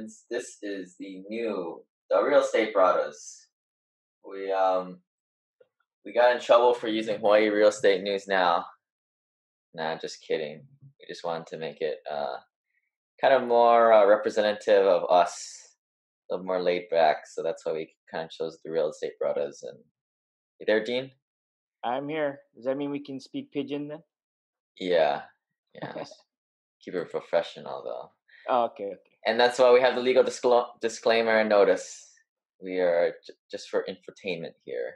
friends. This is the real estate Braddahs. We got in trouble for using Hawaii real estate news now. Nah, just kidding. We just wanted to make it kind of more representative of us, a little more laid back. So that's why we kind of chose the real estate Braddahs. And you there, Dean? I'm here. Does that mean we can speak pidgin then? Yeah. Keep it professional though. Oh, okay. And that's why we have the legal disclaimer and notice. We are just for infotainment here.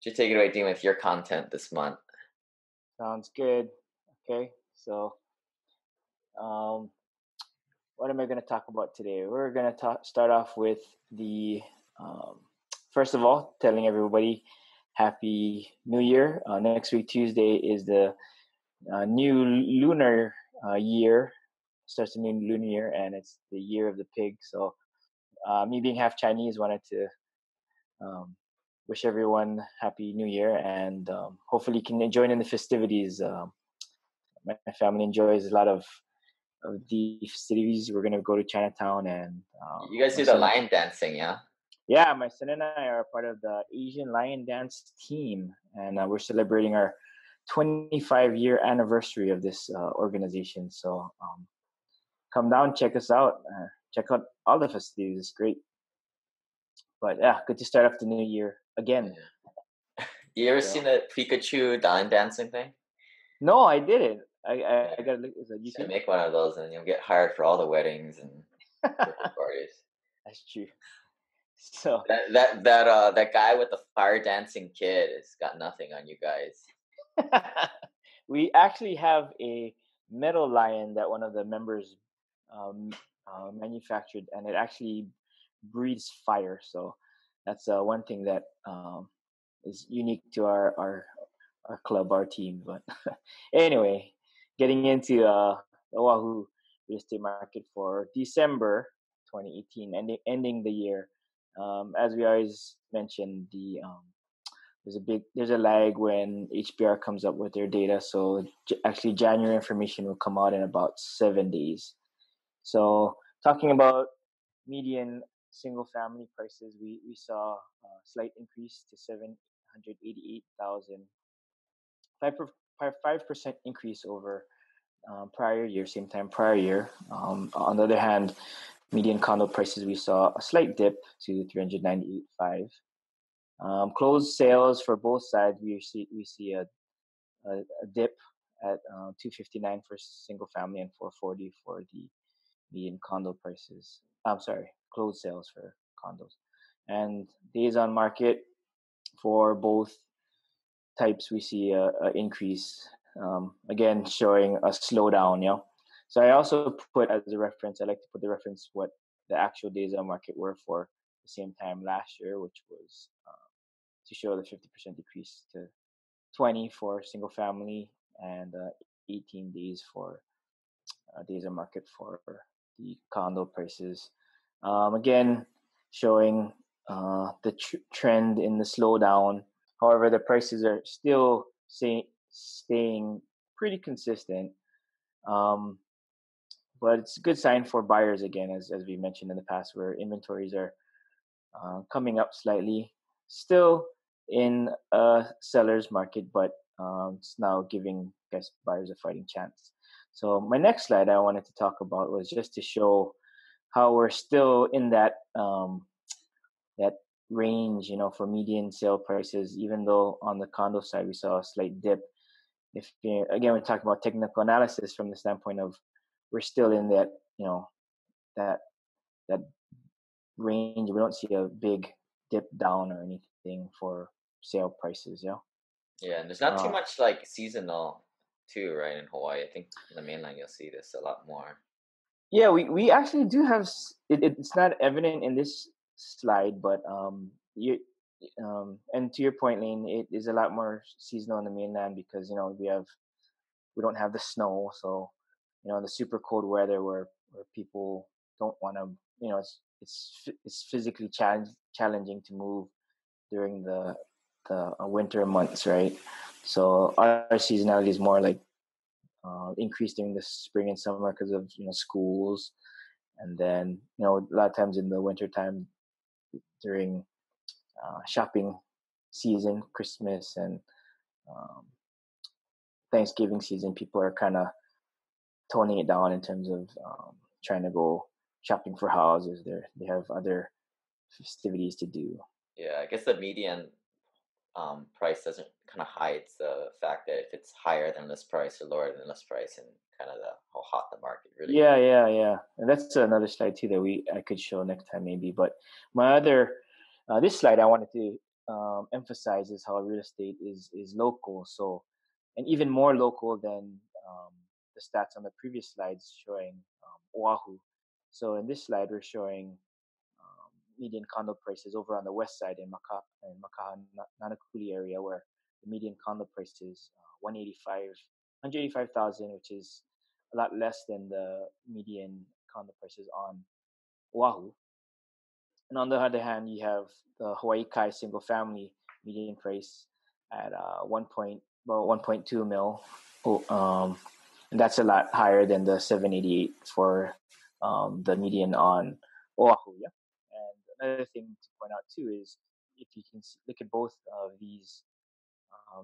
Should take it away, Dean, with your content this month. Sounds good. Okay, so what am I going to talk about today? We're going to start off with the first of all, telling everybody Happy New Year. Next week, Tuesday, is the new lunar year. Starts a new lunar year, and it's the year of the pig. So me being half Chinese, wanted to wish everyone Happy New Year, and hopefully you can join in the festivities. My family enjoys a lot of the festivities. We're going to go to Chinatown, and you guys do the lion dancing, yeah? Yeah, my son and I are part of the Asian Lion Dance team, and we're celebrating our 25-year anniversary of this organization. So come down, check us out. Check out all the festivities. It's great. But yeah, good to start off the new year again. You ever seen the Pikachu lion dancing thing? No, I didn't. I gotta look. You should make one of those, and you'll get hired for all the weddings and birthday parties. That's true. So that guy with the fire dancing kid has got nothing on you guys. We actually have a metal lion that one of the members manufactured, and it actually breathes fire. So that's one thing that is unique to our club, our team. But anyway, getting into the Oahu real estate market for December 2018, ending the year. As we always mention, there's a lag when HBR comes up with their data. So actually, January information will come out in about 7 days. So talking about median single family prices, we saw a slight increase to 788,000, 5% increase over same time prior year. On the other hand, median condo prices, we saw a slight dip to 398,500. Closed sales for both sides, we see a dip at 259 for single family and 440 for the median condo prices. I'm sorry, closed sales for condos. And days on market for both types, we see a increase. Again, showing a slowdown. So I also put as a reference. I like to put the reference what the actual days on market were for the same time last year, which was to show the 50% decrease to 20 for single family and 18 days for days on market for the condo prices. Again, showing the trend in the slowdown. However, the prices are still staying pretty consistent. But it's a good sign for buyers again, as we mentioned in the past, where inventories are coming up slightly. Still in a seller's market, but it's now giving buyers a fighting chance. So my next slide I wanted to talk about was just to show how we're still in that that range, for median sale prices, even though on the condo side we saw a slight dip. Again, we're talking about technical analysis from the standpoint of we're still in that, that range. We don't see a big dip down or anything for sale prices. Yeah, and there's not too much like seasonal too, right? In Hawaii, I think in the mainland you'll see this a lot more. Yeah, we actually do have it's not evident in this slide, but and to your point, Lane, it is a lot more seasonal in the mainland because we don't have the snow, so the super cold weather where people don't want to, it's physically challenging to move during the winter months, right? So our seasonality is more like increase during the spring and summer because of schools, and then a lot of times in the winter time during shopping season, Christmas and um, Thanksgiving season, people are kind of toning it down in terms of trying to go shopping for houses. They have other festivities to do. Yeah, I guess the median price doesn't kind of hides the fact that if it's higher than this price or lower than this price, and kind of how hot the market really is. Yeah. And that's another slide too that I could show next time maybe. But my other this slide I wanted to emphasize is how real estate is local. So, and even more local than the stats on the previous slides showing Oahu. So in this slide we're showing median condo prices over on the west side in Makaha Nanakuli area, where the median condo price is 185,000, which is a lot less than the median condo prices on Oahu. And on the other hand, you have the Hawaii Kai single family median price at 1.2 mil. And that's a lot higher than the 788 for the median on Oahu. Yeah. And another thing to point out too is if you can look at both of these,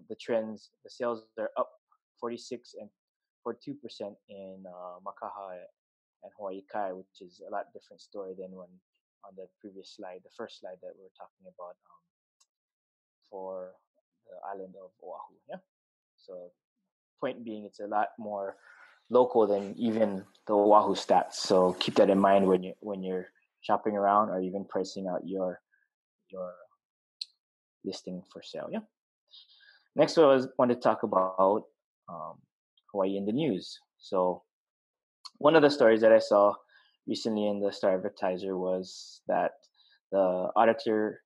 the trends, the sales are up 46 and 42% in Makaha and Hawaii Kai, which is a lot different story than when on the previous slide, the first slide that we were talking about for the island of Oahu. Yeah. So point being, it's a lot more local than even the Oahu stats. So keep that in mind when you're shopping around or even pricing out your listing for sale. Yeah. Next, I want to talk about Hawaii in the news. So one of the stories that I saw recently in the Star Advertiser was that the auditor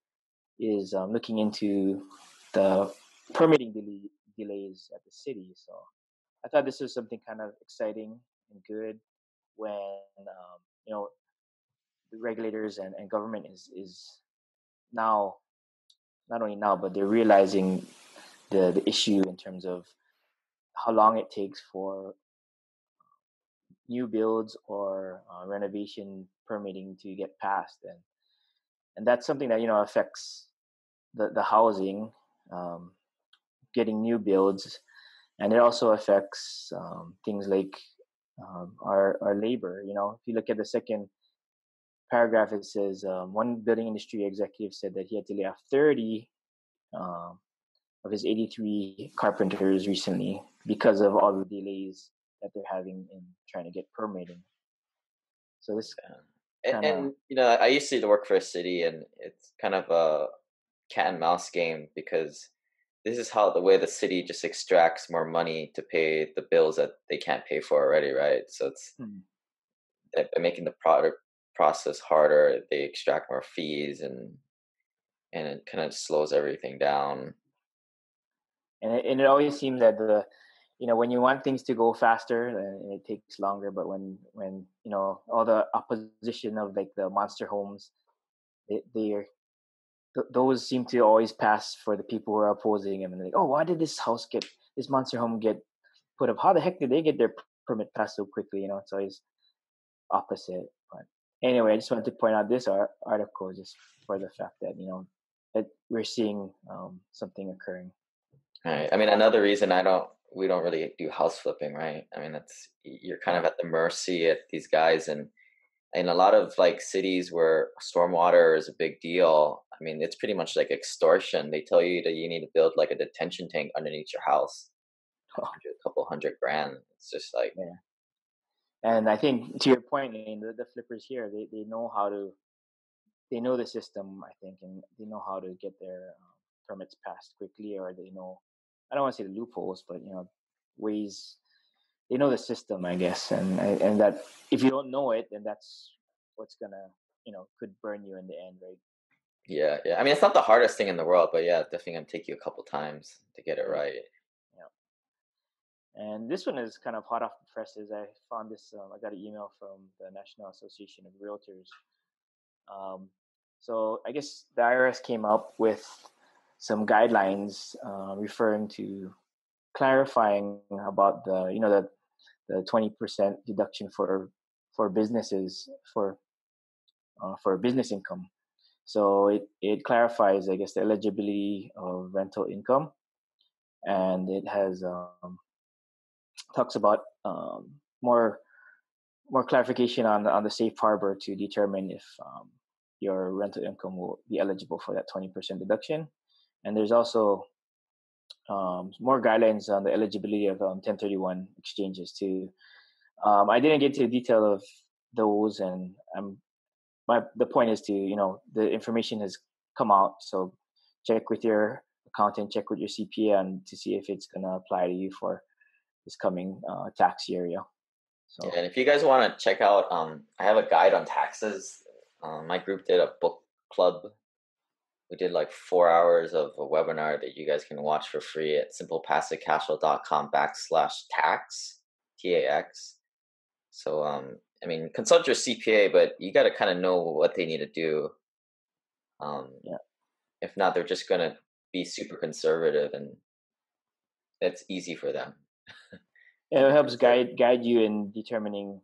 is looking into the permitting delays at the city. So I thought this was something kind of exciting and good when the regulators and government is now, not only now, but they're realizing the issue in terms of how long it takes for new builds or renovation permitting to get passed, and that's something that affects the housing, getting new builds, and it also affects things like our labor. If you look at the second paragraph, it says one building industry executive said that he had to lay off 30 of his 83 carpenters recently because of all the delays that they're having in trying to get permitting. So this And I used to work for a city, and it's kind of a cat and mouse game, because this is how the way the city just extracts more money to pay the bills that they can't pay for already, right? So it's by making the product process harder, they extract more fees, and it kind of slows everything down. And it always seems that when you want things to go faster, it takes longer. But when all the opposition of like the monster homes, those seem to always pass for the people who are opposing them. And they're like, oh, why did this monster home get put up? How the heck did they get their permit passed so quickly? It's always opposite. But anyway, I just wanted to point out this article just for the fact that that we're seeing something occurring. Right. I mean, another reason we don't really do house flipping, right? I mean, you're kind of at the mercy of these guys, and in a lot of like cities where stormwater is a big deal, I mean, it's pretty much like extortion. They tell you that you need to build like a detention tank underneath your house, a couple $100,000. It's just like, yeah. And I think to your point, the flippers here, they know they know the system, I think, and they know how to get their permits passed quickly, or they know, I don't want to say the loopholes, but ways. They know the system, I guess, and that if you don't know it, then that's what's gonna could burn you in the end, right? yeah. I mean, it's not the hardest thing in the world, but yeah, it's definitely gonna take you a couple times to get it right. Yeah. And this one is kind of hot off the presses. I found this. I got an email from the National Association of Realtors. So I guess the IRS came up with some guidelines referring to clarifying about the the 20% deduction for businesses for business income. So it clarifies, I guess, the eligibility of rental income, and it has talks about more clarification on the safe harbor to determine if your rental income will be eligible for that 20% deduction. And there's also more guidelines on the eligibility of 1031 exchanges too. I didn't get to the detail of those, and the point is to, the information has come out, so check with your accountant, check with your CPA, and to see if it's gonna apply to you for this coming tax year. Yeah. So. Yeah, and if you guys want to check out, I have a guide on taxes. My group did a book club. We did like 4 hours of a webinar that you guys can watch for free at simplepassivecashflow.com/tax, TAX. So, I mean, consult your CPA, but you got to kind of know what they need to do. Yeah. If not, they're just going to be super conservative, and it's easy for them. It helps guide you in determining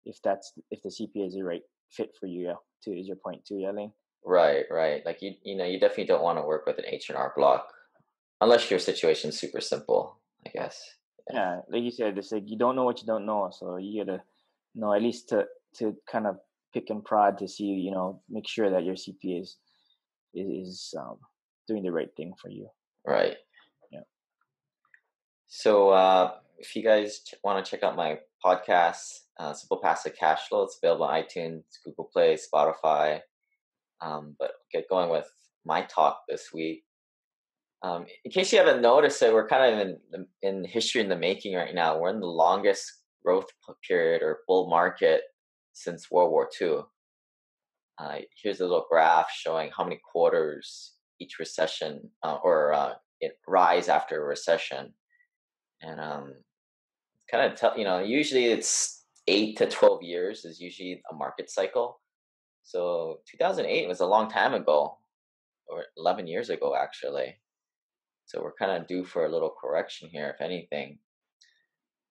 if the CPA is the right fit for you. Yeah, too, is your point too, Lane? Right. Like you definitely don't want to work with an H&R Block unless your situation's super simple, I guess. Yeah, like you said, it's like you don't know what you don't know, so you gotta know at least to kind of pick and prod to see, make sure that your CPA is doing the right thing for you. Right. Yeah. So if you guys want to check out my podcast, Simple Passive Cash Flow, it's available on iTunes, Google Play, Spotify. But get going with my talk this week. In case you haven't noticed it, we're kind of in history in the making right now. We're in the longest growth period or bull market since World War II. Here's a little graph showing how many quarters each recession it rise after a recession. And kind of usually it's 8 to 12 years is usually a market cycle. So 2008 was a long time ago, or 11 years ago, actually. So we're kind of due for a little correction here, if anything.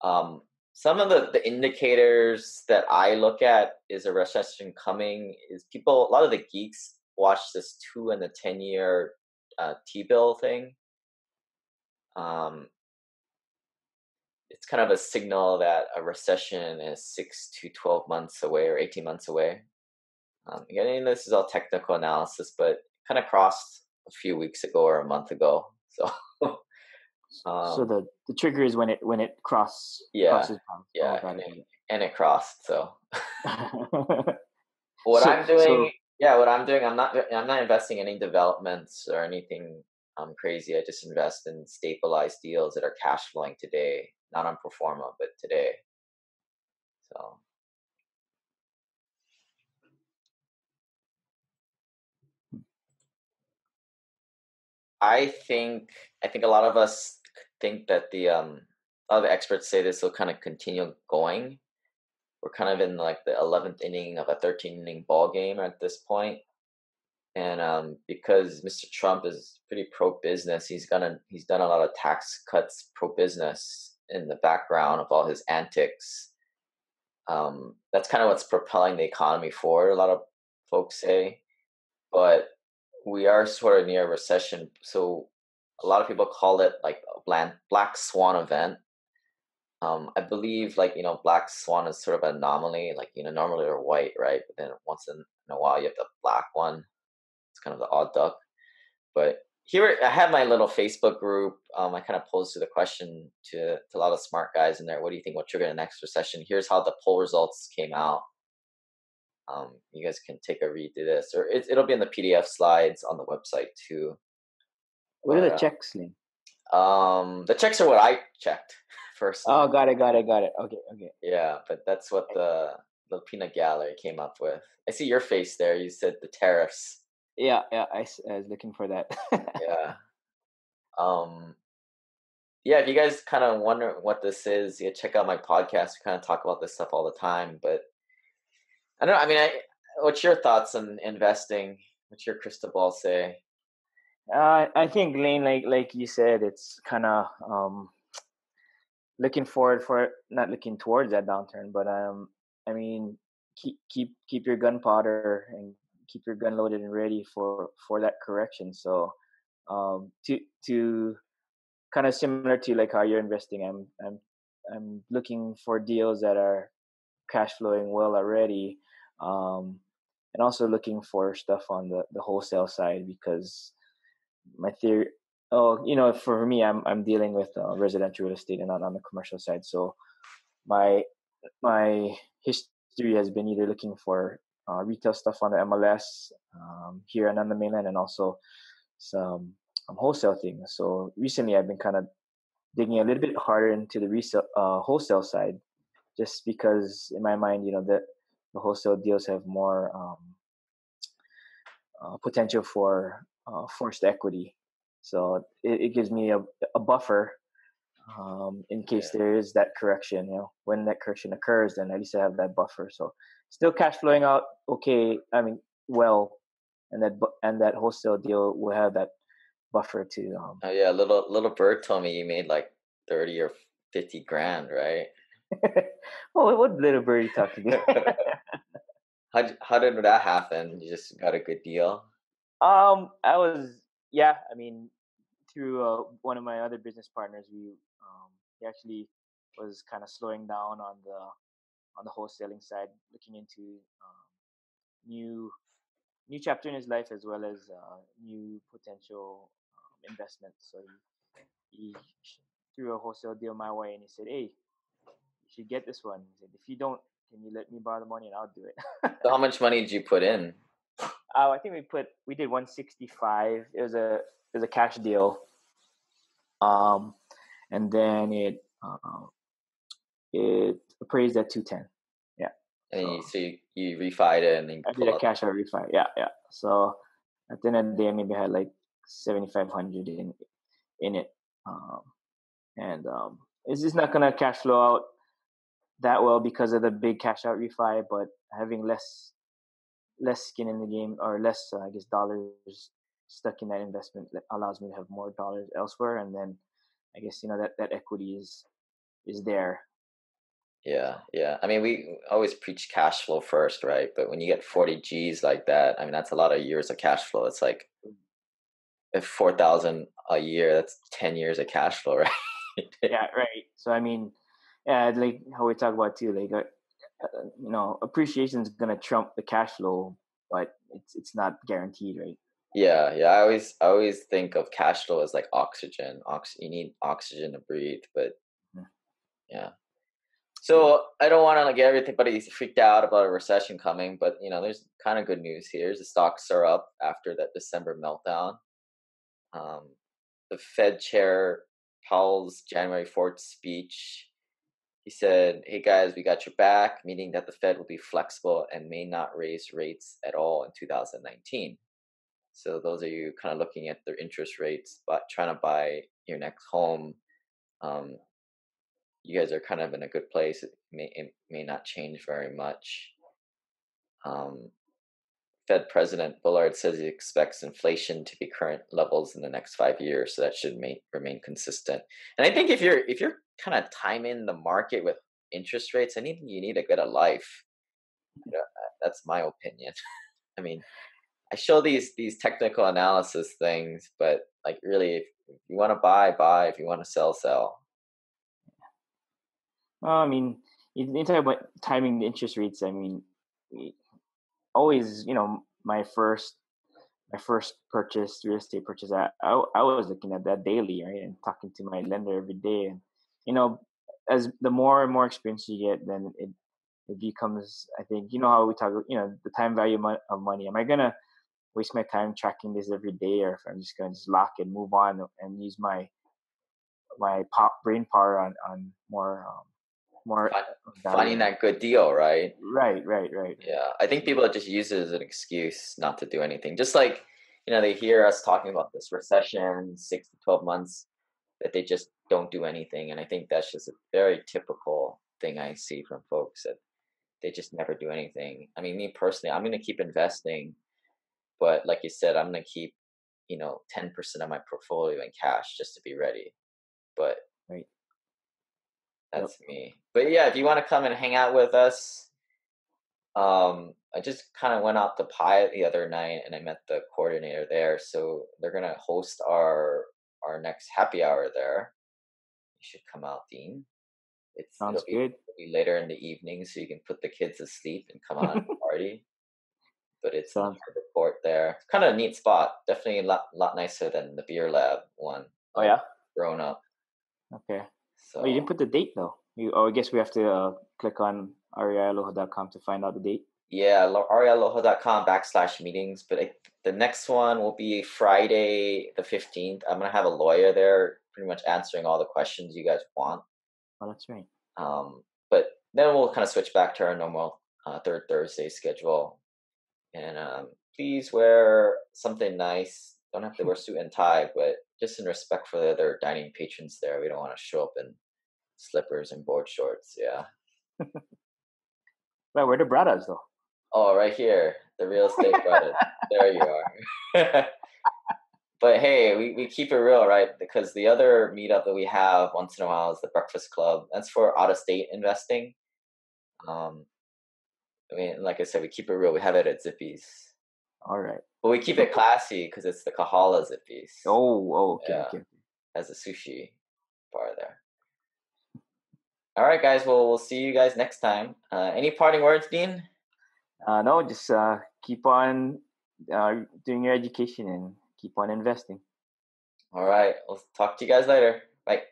Some of the indicators that I look at is a recession coming. A lot of the geeks watch this 2 and the 10-year T-bill thing. It's kind of a signal that a recession is 6 to 12 months away or 18 months away. Again, this is all technical analysis, but kind of crossed a few weeks ago or a month ago. So, so the trigger is when it crosses. Yeah, and it crossed. So, what I'm doing, I'm not investing in any developments or anything crazy. I just invest in stabilized deals that are cash flowing today, not on pro forma, but today. So. I think a lot of us think that a lot of the experts say this will kind of continue going. We're kind of in like the 11th inning of a 13-inning ball game at this point. And because Mr. Trump is pretty pro-business, he's done a lot of tax cuts pro-business in the background of all his antics. That's kind of what's propelling the economy forward, a lot of folks say. But we are sort of near a recession, so a lot of people call it like a black swan event. I believe black swan is sort of an anomaly. Normally they're white, right? But then once in a while you have the black one. It's kind of the odd duck. But here I have my little Facebook group. I kind of posed the question to a lot of smart guys in there. What do you think will trigger the next recession? Here's how the poll results came out. You guys can take a read through this, or it'll be in the PDF slides on the website too. What are the checks, Lynn? The checks are what I checked first. Oh, got it. Okay. Yeah, but that's what the peanut gallery came up with. I see your face there. You said the tariffs. Yeah. I was looking for that. Yeah. Yeah, if you guys kind of wonder what this is, you check out my podcast. We kind of talk about this stuff all the time, but I don't know. I mean, what's your thoughts on investing? What's your crystal ball say? I think, Lane, like you said, it's kind of looking forward for not looking towards that downturn, but I mean, keep your gunpowder and keep your gun loaded and ready for that correction. So to kind of similar to like how you're investing, I'm looking for deals that are cash flowing well already, um, and also looking for stuff on the wholesale side because my theory. Oh, for me, I'm dealing with residential real estate and not on the commercial side. So my my history has been either looking for retail stuff on the MLS here and on the mainland, and also some wholesale things. So recently, I've been kind of digging a little bit harder into the resale wholesale side, just because in my mind, that the wholesale deals have more potential for forced equity. So it gives me a buffer in case Yeah. there is that correction. When that correction occurs, then at least I have that buffer. So still cash flowing out okay. I mean, well, and that wholesale deal will have that buffer to. Oh yeah, little bird told me you made like 30 or 50 grand, right? Well, what little birdie talking to? How did that happen? You just got a good deal? I was yeah. I mean, through one of my other business partners, he actually was kind of slowing down on the wholesaling side, looking into new new chapter in his life as well as new potential investments. So he threw a wholesale deal my way, and he said, "Hey, you should get this one." He said, "If you don't, can you let me borrow the money and I'll do it." So how much money did you put in? I think we did 165. It was a cash deal, um, and then it appraised at 210. Yeah, And then so you refied it and then I did pull a out. cash out refi. Yeah, yeah. So at the end of the day, maybe I had like 7,500 in it, um, and it's just not gonna cash flow out that well because of the big cash out refi. But having less skin in the game, or less, I guess, dollars stuck in that investment, that allows me to have more dollars elsewhere, and then I guess that equity is there. Yeah, So yeah. I mean, we always preach cash flow first, right? But when you get 40 G's like that, I mean, that's a lot of years of cash flow. It's like if 4,000 a year, that's 10 years of cash flow, right? yeah, right. So I mean, yeah, like how we talk about too, like appreciation is gonna trump the cash flow, but it's not guaranteed, right? Yeah, yeah. I always think of cash flow as like oxygen. You need oxygen to breathe, but Mhm. yeah. Yeah. So I don't want to get everybody freaked out about a recession coming, but there's kind of good news here. The stocks are up after that December meltdown. Um, the Fed chair Powell's January 4th speech. He said, "Hey guys, we got your back," meaning that the Fed will be flexible and may not raise rates at all in 2019. So those of you kind of looking at their interest rates, but trying to buy your next home, um, you guys are kind of in a good place. It may not change very much. Um, Fed President Bullard says he expects inflation to be current levels in the next 5 years, so that should remain consistent. And I think if you're kind of timing the market with interest rates, I think you need to get a life. That's my opinion. I mean, I show these technical analysis things, but like really, if you want to buy, buy. If you want to sell, sell. Well, I mean, you talk about timing the interest rates. I mean, e- always, my first purchase, real estate purchase, I was looking at that daily, right, and talking to my lender every day, and you know, as the more and more experience you get, then it becomes, I think, how we talk, the time value of money. Am I gonna waste my time tracking this every day, or if I'm just gonna just lock and move on and use my brain power on more Fi- value Finding add? that good deal, right? Right, right, right, right. Yeah, I think So people just use it as an excuse not to do anything. Just like, they hear us talking about this recession, 6 to 12 months, that they just don't do anything. And I think that's just a very typical thing I see from folks, that they just never do anything. I mean, me personally, I'm going to keep investing, but like you said, I'm going to keep, 10% of my portfolio in cash just to be ready. But right. Yep. That's me. But yeah, if you want to come and hang out with us, I just kind of went out to Pi the other night and I met the coordinator there. So they're gonna host our next happy hour there. You should come out, Dean. Sounds good. It'll be later in the evening, so you can put the kids to sleep and come out and party. But it's in the Sounds. harbor port there. It's kind of a neat spot. Definitely a lot nicer than the beer lab one. Oh yeah. Grown up. Okay. Oh, you So didn't put the date though. I guess we have to click on reialoha.com to find out the date. yeah, arialoha.com/meetings. But the next one will be Friday the 15th. I'm gonna have a lawyer there, pretty much answering all the questions you guys want. Oh, that's right. But then we'll kind of switch back to our normal third Thursday schedule. And please wear something nice. Don't have to wear suit and tie, but just in respect for the other dining patrons there, we don't want to show up in slippers and board shorts. Yeah. Well, where the Braddahs though? Oh, right here, the real estate brothers. There you are. But hey, we keep it real, right? Because the other meetup that we have once in a while is the Breakfast Club. That's for out of state investing. Um, I mean, like I said, we keep it real. We have it at Zippy's. All right. But we keep it classy because it's the Kahala Zippy's. Okay, Yeah. okay. Has a sushi bar there. All right, guys. Well, we'll see you guys next time. Any parting words, Dean? No, just keep on doing your education and keep on investing. All right. We'll talk to you guys later. Bye.